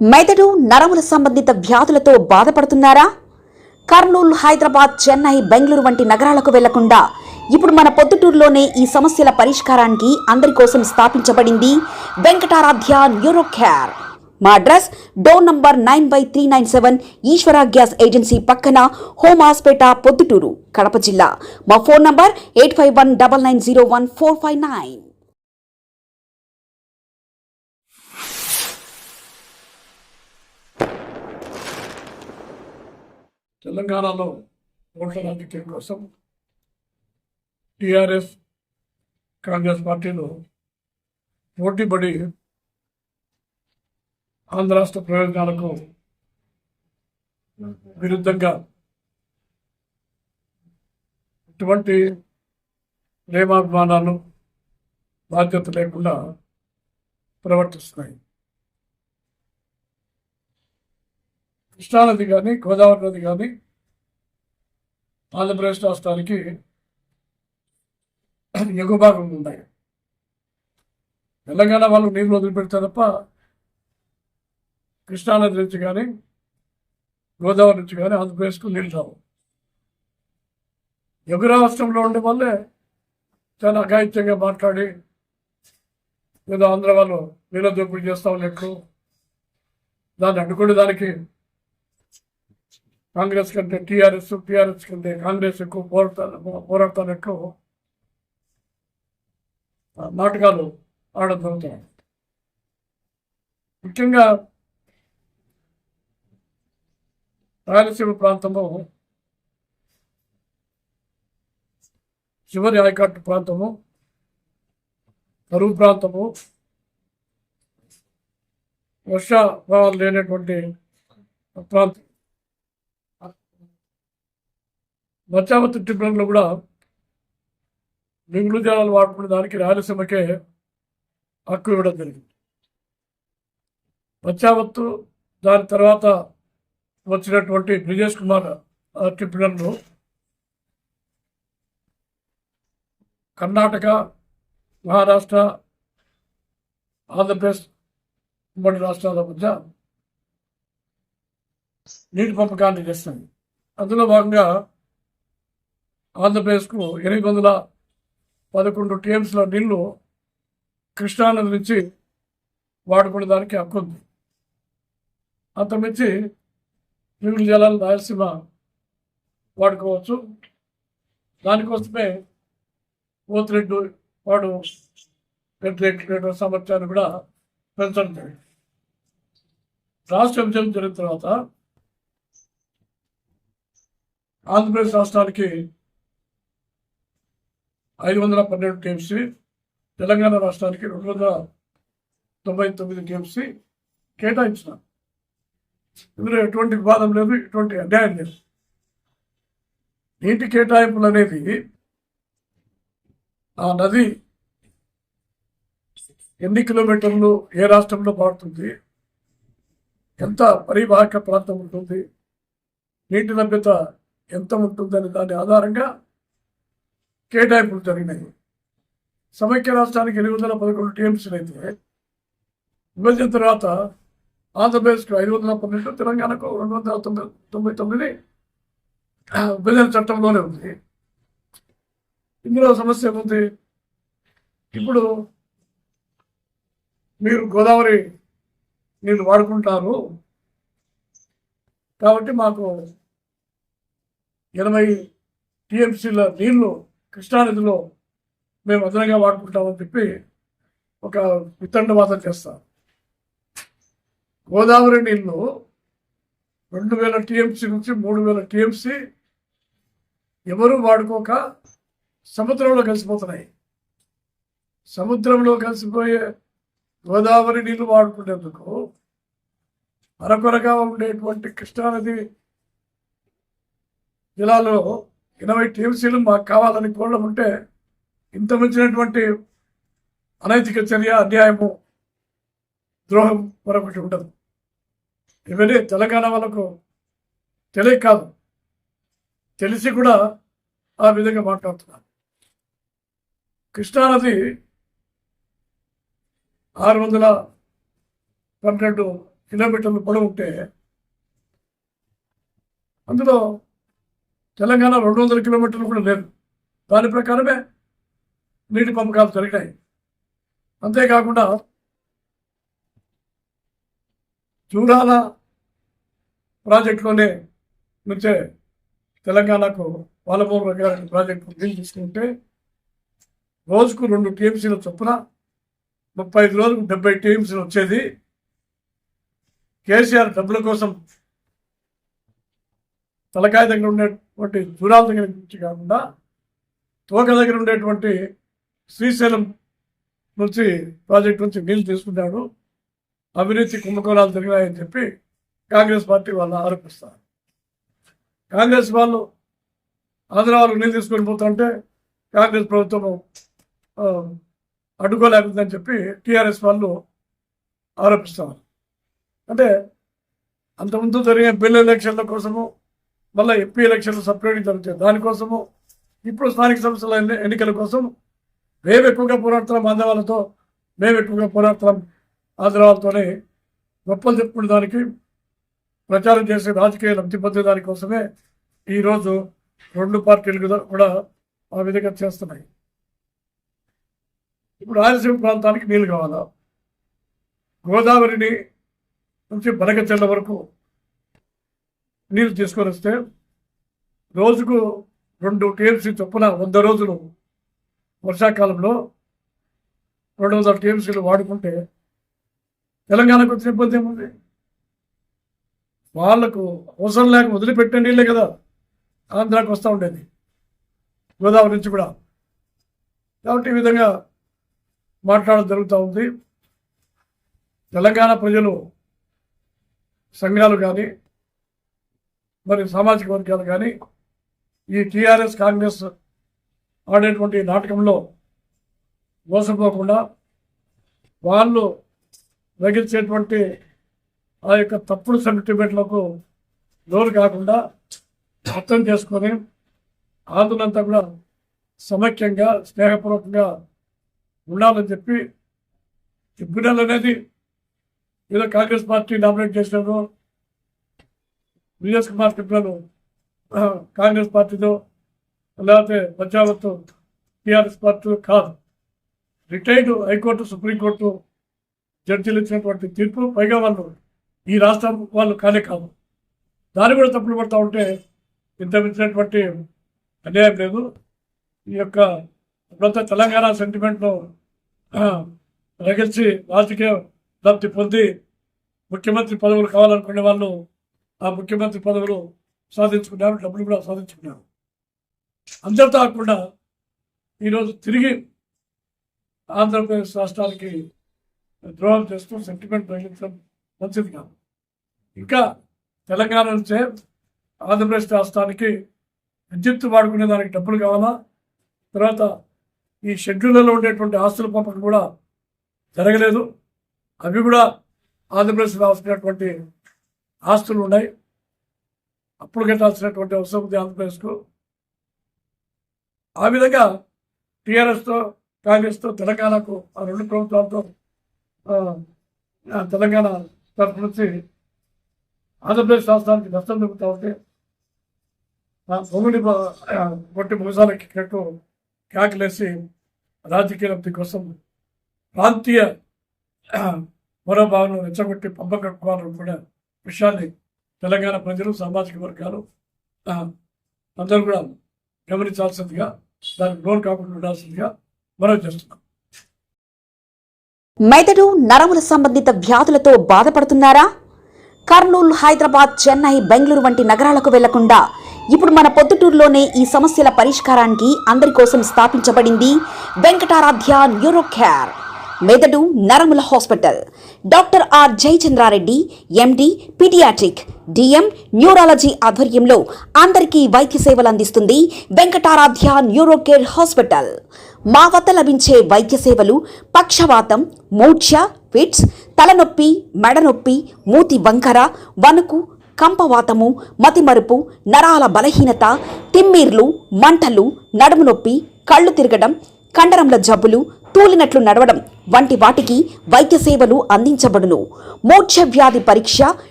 మెదడు నరముల సంబంధిత వ్యాధులతో బాధపడుతున్నారా? కర్నూలు, హైదరాబాద్, చెన్నై, బెంగళూరు వంటి నగరాలకు వెళ్లకుండా ఇప్పుడు మన పొద్దుటూరులోనే ఈ సమస్యల పరిష్కారానికి అందరి కోసం స్థాపించబడింది వెంకటారాధ్య న్యూరో కేర్. మా అడ్రస్ డోర్ నంబర్ 9/397 ఈశ్వర గ్యాస్ ఏజెన్సీ పక్కన, హోమ్ హాస్పేట, పొద్దుటూరు, కడప జిల్లా. మా ఫోన్ నంబర్ 8519901459. తెలంగాణలో ఓట్ల రాజకీయం కోసం టీఆర్ఎస్, కాంగ్రెస్ పార్టీలు పోటీపడి ఆంధ్ర రాష్ట్ర ప్రయోజనాలకు విరుద్ధంగా ఇటువంటి ప్రేమాభిమానాలు బాధ్యత లేకుండా ప్రవర్తిస్తున్నాయి. కృష్ణానది కానీ, గోదావరి నది కానీ ఆంధ్రప్రదేశ్ రాష్ట్రానికి ఎగువ భాగం ఉన్నాయి. తెలంగాణ వాళ్ళు నీళ్ళు వదిలిపెడితే తప్ప కృష్ణానది నుంచి కానీ, గోదావరి నుంచి కానీ ఆంధ్రప్రదేశ్కు నీళ్ళు రావు. ఎగువ రాష్ట్రంలో ఉండే వాళ్ళే చాలా అఘాయిత్యంగా మాట్లాడి ఏదో ఆంధ్ర వాళ్ళు నీళ్ళ దోపిడీ చేస్తాం లెక్కలు, దాన్ని అడ్డుకునే దానికి కాంగ్రెస్ కంటే టీఆర్ఎస్ కంటే కాంగ్రెస్ ఎక్కువ పోరాడతానట్లు నాటకాలు ఆడడం జరుగుతాయి. ముఖ్యంగా రాయలసీమ ప్రాంతము, చివరి ఆయకట్టు ప్రాంతము, కరువు ప్రాంతము, వర్షాభావాలు లేనటువంటి ప్రాంతం. బచావత్ ట్రిబ్యునల్లో కూడా మిగులు జలాలు వాడుకునే దానికి రాయలసీమకే హక్కు ఇవ్వడం జరిగింది. బచావత్తు దాని తర్వాత వచ్చినటువంటి బ్రిజేష్ కుమార్ ట్రిబ్యునల్లో కర్ణాటక, మహారాష్ట్ర, ఆంధ్రప్రదేశ్ ఉమ్మడి రాష్ట్రాల మధ్య నీటి పంపకాన్ని చేస్తుంది. అందులో భాగంగా ఆంధ్రప్రదేశ్కు 811 టీఎంసీల నీళ్లు కృష్ణానది నుంచి వాడుకునే దానికి హక్కు ఉంది. అంతమించి మిగులు జలాలు రాయలసీమ వాడుకోవచ్చు. దానికోసమే పోతిరెడ్డి వాడు వ్యతిరేక సామర్థ్యాన్ని కూడా పెంచడం జరిగింది. రాష్ట్ర విభజన జరిగిన తర్వాత ఆంధ్రప్రదేశ్ రాష్ట్రానికి 512 టీఎంసీ, తెలంగాణ రాష్ట్రానికి 299 టీఎంసీ కేటాయించిన. ఇందులో ఎటువంటి వివాదం లేదు, ఎటువంటి అన్యాయం లేదు. నీటి కేటాయింపులు అనేది ఆ నది ఎన్ని కిలోమీటర్లు ఏ రాష్ట్రంలో పారుతుంది, ఎంత పరివాహక ప్రాంతం ఉంటుంది, నీటి లభ్యత ఎంత ఉంటుందని దాని ఆధారంగా కేటాయింపులు జరిగినాయి. సమైక్య రాష్ట్రానికి 811 టీఎంసీలు అయితే విభజన తర్వాత ఆంధ్రప్రదేశ్కు 512, తెలంగాణకు 299 విభజన చట్టంలోనే ఉంది. ఇందులో సమస్య ఏముంది? ఇప్పుడు మీరు గోదావరి నీళ్ళు వాడుకుంటారు కాబట్టి మాకు 80 టీఎంసీల నీళ్లు కృష్ణానదిలో మేము అదనంగా వాడుకుంటామని చెప్పి ఒక వితండవాదం చేస్తారు. గోదావరి నీళ్లు 2000 టీఎంసీ నుంచి 3000 టీఎంసీ ఎవరు వాడుకోక సముద్రంలో కలిసిపోతున్నాయి. సముద్రంలో కలిసిపోయే గోదావరి నీళ్లు వాడుకునేందుకు అరకొరగా ఉండేటువంటి కృష్ణానది జిల్లాలో 80 టీఎంసీలు మాకు కావాలని కోరడం ఉంటే ఇంత మించినటువంటి అనైతిక చర్య, అన్యాయము, ద్రోహం మరొకటి ఉండదు. ఇవన్నీ తెలంగాణ వాళ్ళకు తెలియక కాదు, తెలిసి కూడా ఆ విధంగా మాట్లాడుతున్నారు. కృష్ణానది 612 కిలోమీటర్లు పొడవు ఉంటే అందులో తెలంగాణ 200 కిలోమీటర్లు కూడా లేదు. దాని ప్రకారమే నీటి పంపకాలు జరిగాయి. అంతేకాకుండా జూరాల ప్రాజెక్టులోనే నుంచే తెలంగాణకు పాలమూరు ప్రాజెక్టు నీళ్ళు తీసుకుంటే రోజుకు 2 టీఎంసీల చొప్పున 35 రోజులకు 70 టీఎంసీలు వచ్చేది. కేసీఆర్ డబ్బుల కోసం తలకాయ దగ్గర ఉండేటువంటి జూరాల దగ్గర నుంచి కాకుండా తోక దగ్గర ఉండేటువంటి శ్రీశైలం నుంచి ప్రాజెక్టు నుంచి నీళ్ళు తీసుకున్నాడు. అవినీతి కుంభకోణాలు జరిగాయని చెప్పి కాంగ్రెస్ పార్టీ వాళ్ళు ఆరోపిస్తారు. కాంగ్రెస్ వాళ్ళు ఆంధ్ర వాళ్ళు నీళ్ళు తీసుకొని పోతుంటే కాంగ్రెస్ ప్రభుత్వం అడ్డుకోలేకుందని చెప్పి టీఆర్ఎస్ వాళ్ళు ఆరోపిస్తారు. అంటే అంతకుముందు జరిగే ఎమ్మెల్యే ఎలక్షన్ల కోసము, మళ్ళీ ఎంపీ ఎలక్షన్లు సపరేట్గా జరుగుతాయి, దానికోసము ఇప్పుడు స్థానిక సంస్థల ఎన్నికల కోసం మేము ఎక్కువగా పోరాడుతున్నాం ఆంధ్ర వాళ్ళతో, మేము ఎక్కువగా పోరాడుతున్నాం ఆంధ్ర వాళ్ళతోనే గొప్పలు చెప్పుకునే దానికి, ప్రచారం చేసే రాజకీయ లబ్ధి పొందే దానికోసమే ఈరోజు 2 పార్టీలు కూడా ఆ విధంగా చేస్తున్నాయి. ఇప్పుడు రాయలసీమ ప్రాంతానికి నీళ్ళు కావాలా? గోదావరిని నుంచి బనకచెర్ల వరకు నీళ్ళు తీసుకొని వస్తే రోజుకు 2 టీఎంసీ చొప్పున 100 రోజులు వర్షాకాలంలో 200 టీఎంసీలు వాడుకుంటే తెలంగాణకు వచ్చిన ఇబ్బంది ఏముంది? వాళ్లకు అవసరం లేక వదిలిపెట్టే నీళ్ళే కదా ఆంధ్రాకి వస్తూ ఉండేది, గోదావరి నుంచి కూడా. కాబట్టి ఈ విధంగా మాట్లాడడం జరుగుతూ ఉంది. తెలంగాణ ప్రజలు సంఘాలు కానీ మరి సామాజిక వర్గాలు కానీ ఈ టీఆర్ఎస్ కాంగ్రెస్ ఆడేటువంటి నాటకంలో మోసపోకుండా వాళ్ళు రగిల్చేటువంటి ఆ యొక్క తప్పుడు సెంటిమెంట్లకు లోను కాకుండా అర్థం చేసుకొని ఆందోళనంతా కూడా సమైక్యంగా స్నేహపూర్వకంగా ఉండాలని చెప్పి ట్రిబ్యునల్ అనేది ఏదో కాంగ్రెస్ పార్టీ నామినేట్ చేసినారు, విఎస్ కుమార్ ట్రిబ్యునల్ కాంగ్రెస్ పార్టీతో లేకపోతే పంజాబ్ టీఆర్ఎస్ పార్టీ కాదు. రిటైర్డ్ హైకోర్టు సుప్రీంకోర్టు జడ్జీలు ఇచ్చినటువంటి తీర్పు, పైగా వాళ్ళు ఈ రాష్ట్రం వాళ్ళు కానే కాదు. దాన్ని కూడా తప్పులు పడుతూ ఉంటే ఇంత మించినటువంటి అన్యాయం లేదు. ఈ యొక్క ఇప్పుడంతా తెలంగాణ సెంటిమెంట్ను రగిల్చి రాజకీయ లబ్ధి పొంది ముఖ్యమంత్రి పదవులు కావాలనుకునే వాళ్ళు ఆ ముఖ్యమంత్రి పదవులు సాధించుకున్నారు, డబ్బులు కూడా సాధించుకున్నారు. అందరితో కాకుండా ఈరోజు తిరిగి ఆంధ్రప్రదేశ్ రాష్ట్రానికి ద్రోహం చేస్తూ సెంటిమెంట్ రగిలించడం మంచిది కాదు. ఇంకా తెలంగాణ నుంచే ఆంధ్రప్రదేశ్ రాష్ట్రానికి విద్యుత్ వాడుకునే దానికి డబ్బులు కావాలా? తర్వాత ఈ షెడ్యూళ్లలో ఉండేటువంటి ఆస్తుల పంపకం కూడా జరగలేదు. అవి కూడా ఆంధ్రప్రదేశ్ రావాల్సినటువంటి ఆస్తులు ఉన్నాయి, అప్పుడు కట్టాల్సినటువంటి అవసరం ఉంది ఆంధ్రప్రదేశ్కు. ఆ విధంగా టీఆర్ఎస్తో కాంగ్రెస్తో తెలంగాణకు ఆ 2 ప్రభుత్వాలతో తెలంగాణ తరఫు నుంచి ఆంధ్రప్రదేశ్ రాష్ట్రానికి నష్టం జరుగుతూ ఉంటే బొంగుని కొట్టి ముగసాలకి కట్టు కేకలేసి రాజకీయ లబ్ధి కోసం ప్రాంతీయ మనోభావాలను రెచ్చగొట్టి పంపం కట్టుకోవాలని కూడా విషయాన్ని తెలంగాణ ప్రజలు, సామాజిక వర్గాలు అందరూ కూడా గమనించాల్సిందిగా, దానికి లోన్ కాకుండా ఉండాల్సిందిగా మనం చేస్తున్నాం. మెదడు నరముల సంబంధిత వ్యాధులతో బాధపడుతున్నారా? కర్నూలు, హైదరాబాద్, చెన్నై, బెంగళూరు వంటి నగరాలకు వెళ్లకుండా ఇప్పుడు మన పొద్దుటూరులోనే ఈ సమస్యల పరిష్కారానికి అందరి కోసం స్థాపించబడింది వెంకటారాధ్య న్యూరో కేర్ మెదడు నరముల hospital. Doctor R Jayachandra Reddy, MD, paediatric, DM, neurology ఆధ్వర్యంలో అందరికీ వైద్య సేవలు అందిస్తుంది వెంకటారాధ్య న్యూరో కేర్ హాస్పిటల్. మా వద్ద లభించే వైద్య సేవలు పక్షవాతం, మూర్ఛ, ఫిట్స్, తలనొప్పి, మెడనొప్పి, మూతి వంకర, వణుకు, కంపవాతము, మతిమరుపు, నరాల బలహీనత, తిమ్మిర్లు, మంటలు, నడుము నొప్పి, కళ్ళు తిరగడం, కండరంల జబ్బులు, తూలినట్లు నడవడం వంటి వాటికి వైద్య సేవలు అందించబడును. మూర్ఛ వ్యాధి పరీక్ష,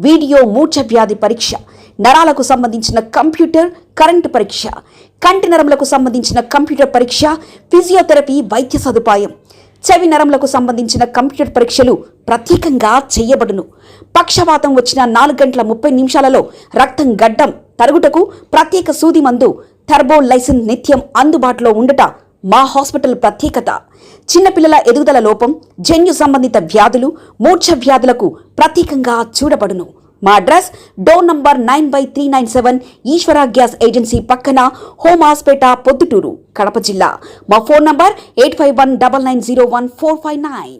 వీడియో మూర్ఛ వ్యాధి పరీక్ష, నరాలకు సంబంధించిన కంప్యూటర్ కరెంటు పరీక్ష, కంటి నరములకు సంబంధించిన కంప్యూటర్ పరీక్ష, ఫిజియోథెరపీ వైద్య సదుపాయం, చెవి నరములకు సంబంధించిన కంప్యూటర్ పరీక్షలు ప్రత్యేకంగా చేయబడును. పక్షవాతం వచ్చిన 4 గంటల 30 నిమిషాలలో రక్తం గడ్డం తరుగుటకు ప్రత్యేక సూది మందు థర్బోలైసిన్ నిత్యం అందుబాటులో ఉండుట మా హాస్పిటల్ ప్రత్యేకత. చిన్నపిల్లల ఎదుగుదల లోపం, జన్యు సంబంధిత వ్యాధులు, మూర్ఛ వ్యాధులకు ప్రత్యేకంగా చూడబడును. మా అడ్రస్ డోర్ నంబర్ 9/397 ఈశ్వర గ్యాస్ ఏజెన్సీ పక్కన, హోమాస్పేట, పొద్దుటూరు, కడప జిల్లా. మా ఫోన్ నంబర్ 8519901459.